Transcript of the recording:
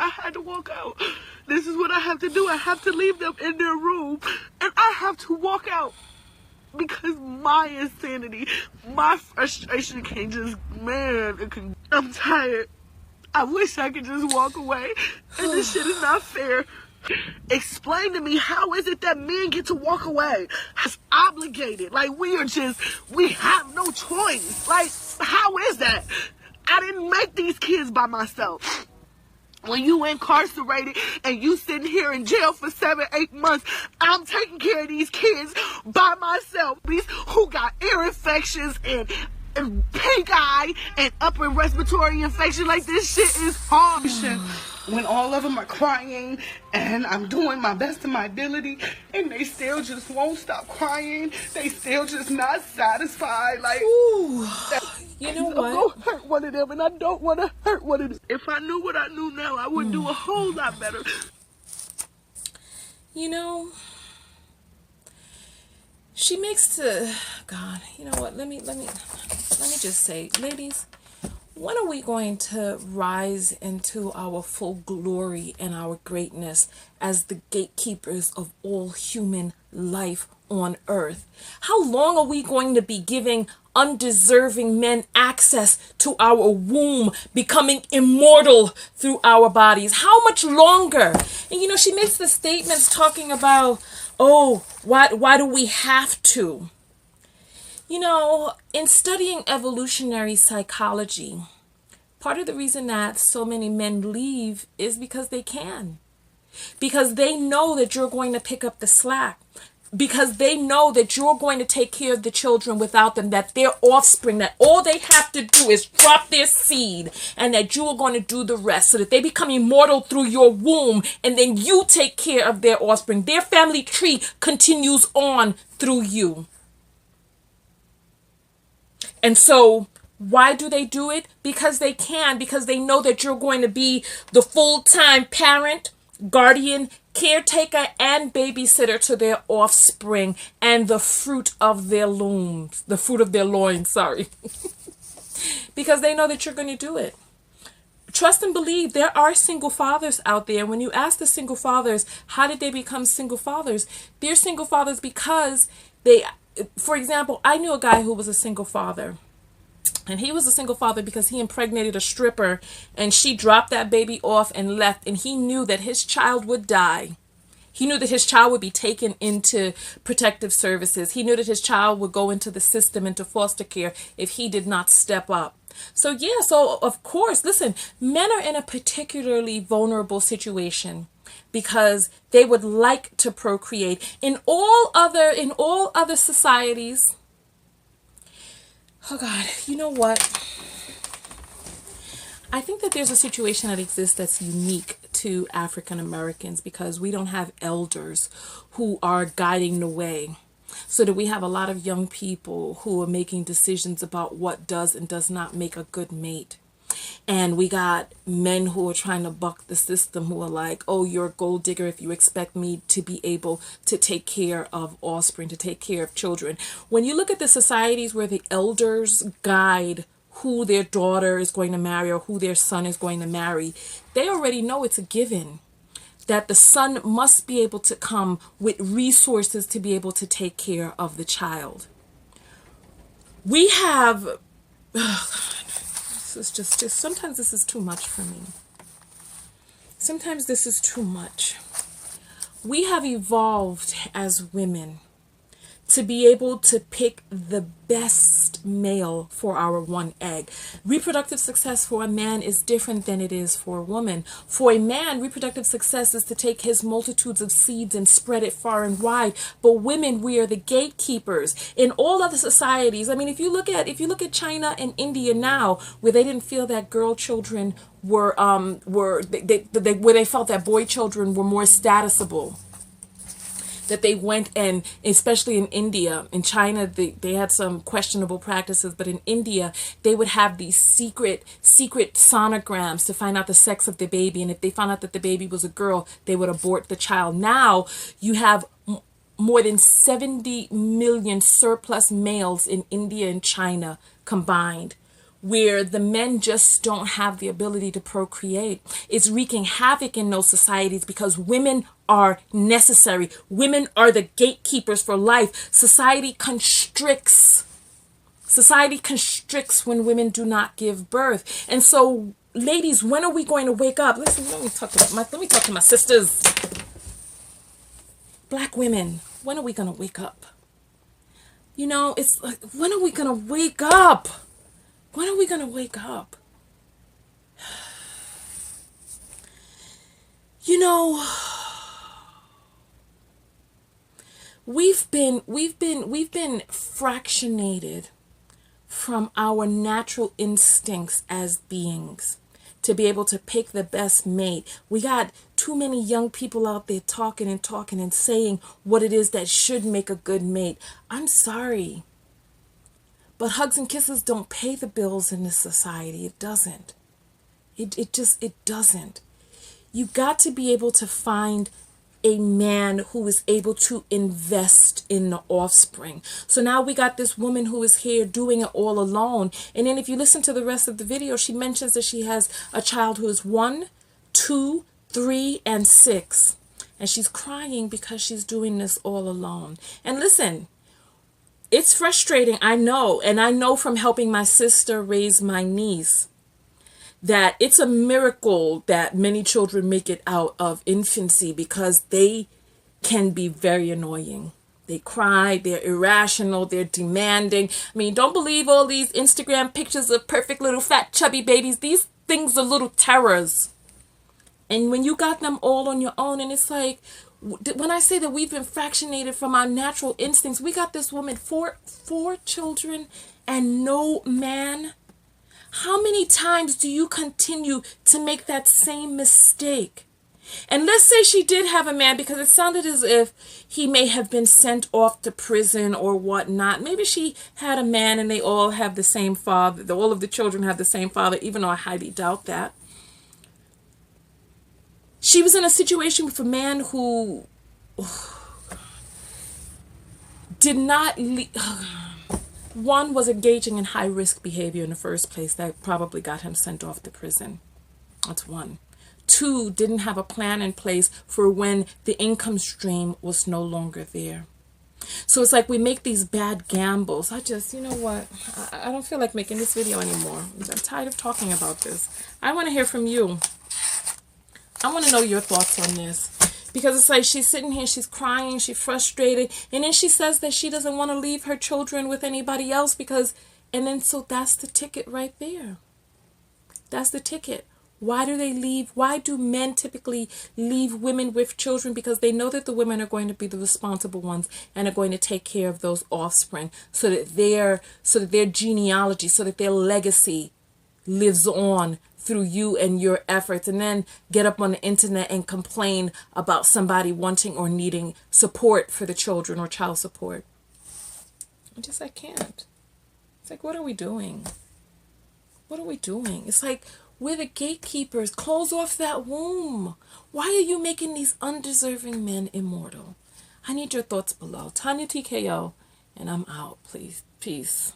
I had to walk out. This is what I have to do. I have to leave them in their room, and I have to walk out. Because my insanity, my frustration can just, man, I'm tired. I wish I could just walk away. And this shit is not fair. Explain to me, how is it that men get to walk away? It's obligated. Like, we have no choice. Like, how is that? I didn't make these kids by myself. When you incarcerated and you sitting here in jail for 7-8 months, I'm taking care of these kids by myself. These who got ear infections and pink eye and upper respiratory infection. Like, this shit is hard. When all of them are crying and I'm doing my best to my ability and they still just won't stop crying. They still just not satisfied. Like, ooh. You know what? I'm going to hurt one of them, and I don't want to hurt one of them. If I knew what I knew now, I would do a whole lot better. You know, she makes the God. You know what? Let me just say, ladies, when are we going to rise into our full glory and our greatness as the gatekeepers of all human life on earth? How long are we going to be giving undeserving men access to our womb, becoming immortal through our bodies? How much longer? And you know, she makes the statements talking about, oh, why do we have to? You know, in studying evolutionary psychology, part of the reason that so many men leave is because they can. Because they know that you're going to pick up the slack. Because they know that you're going to take care of the children without them, that their offspring, that all they have to do is drop their seed, and that you are going to do the rest, so that they become immortal through your womb, and then you take care of their offspring. Their family tree continues on through you. And so why do they do it? Because they can, because they know that you're going to be the full-time parent, guardian, caretaker, and babysitter to their offspring and the fruit of their loins, sorry. Because they know that you're going to do it. Trust and believe, there are single fathers out there. When you ask the single fathers, how did they become single fathers? They're single fathers because for example, I knew a guy who was a single father. And he was a single father because he impregnated a stripper, and she dropped that baby off and left, and he knew that his child would die. He knew that his child would be taken into protective services. He knew that his child would go into the system, into foster care, if he did not step up. So of course, listen, men are in a particularly vulnerable situation because they would like to procreate. In all other societies, oh God, you know what? I think that there's a situation that exists that's unique to African Americans because we don't have elders who are guiding the way. So that we have a lot of young people who are making decisions about what does and does not make a good mate. And we got men who are trying to buck the system, who are like, oh, you're a gold digger if you expect me to be able to take care of offspring, to take care of children. When you look at the societies where the elders guide who their daughter is going to marry or who their son is going to marry, they already know it's a given that the son must be able to come with resources to be able to take care of the child. We have... It's just sometimes this is too much for me. Sometimes this is too much. We have evolved as women to be able to pick the best male for our one egg. Reproductive success for a man is different than it is for a woman. For a man, reproductive success is to take his multitudes of seeds and spread it far and wide. But women, we are the gatekeepers. In all other societies, I mean, if you look at China and India now, where they didn't feel that girl children where they felt that boy children were more statusable, that they went, and especially in India, in China, they had some questionable practices, but in India, they would have these secret sonograms to find out the sex of the baby. And if they found out that the baby was a girl, they would abort the child. Now you have more than 70 million surplus males in India and China combined, where the men just don't have the ability to procreate. It's wreaking havoc in those societies because women are necessary. Women are the gatekeepers for life. Society constricts. Society constricts when women do not give birth. And so, ladies, when are we going to wake up? Listen, let me talk to my sisters. Black women, when are we going to wake up? You know, it's like, when are we going to wake up? When are we going to wake up? You know, we've been fractionated from our natural instincts as beings to be able to pick the best mate. We got too many young people out there talking and saying what it is that should make a good mate. I'm sorry, but hugs and kisses don't pay the bills in this society. It doesn't. It doesn't. You got to be able to find a man who is able to invest in the offspring. So now we got this woman who is here doing it all alone. And then if you listen to the rest of the video, she mentions that she has a child who is 1, 2, 3, and 6. And she's crying because she's doing this all alone. And listen, it's frustrating, I know. And I know from helping my sister raise my niece that it's a miracle that many children make it out of infancy because they can be very annoying. They cry, they're irrational, they're demanding. I mean, don't believe all these Instagram pictures of perfect little fat chubby babies. These things are little terrors. And when you got them all on your own, and it's like, when I say that we've been fractionated from our natural instincts, we got this woman, four children and no man. How many times do you continue to make that same mistake? And let's say she did have a man, because it sounded as if he may have been sent off to prison or whatnot. Maybe she had a man and they all have the same father. All of the children have the same father, even though I highly doubt that. She was in a situation with a man who did not... One, was engaging in high-risk behavior in the first place that probably got him sent off to prison. That's one. 2, didn't have a plan in place for when the income stream was no longer there. So it's like we make these bad gambles. You know what? I don't feel like making this video anymore. I'm tired of talking about this. I want to hear from you. I want to know your thoughts on this. Because it's like she's sitting here, she's crying, she's frustrated. And then she says that she doesn't want to leave her children with anybody else because... And then so that's the ticket right there. That's the ticket. Why do they leave? Why do men typically leave women with children? Because they know that the women are going to be the responsible ones and are going to take care of those offspring so that their genealogy, so that their legacy lives on through you and your efforts, and then get up on the internet and complain about somebody wanting or needing support for the children or child support. I can't. It's like, what are we doing? What are we doing? It's like, we're the gatekeepers. Close off that womb. Why are you making these undeserving men immortal? I need your thoughts below. Tonya Tko, and I'm out, please. Peace.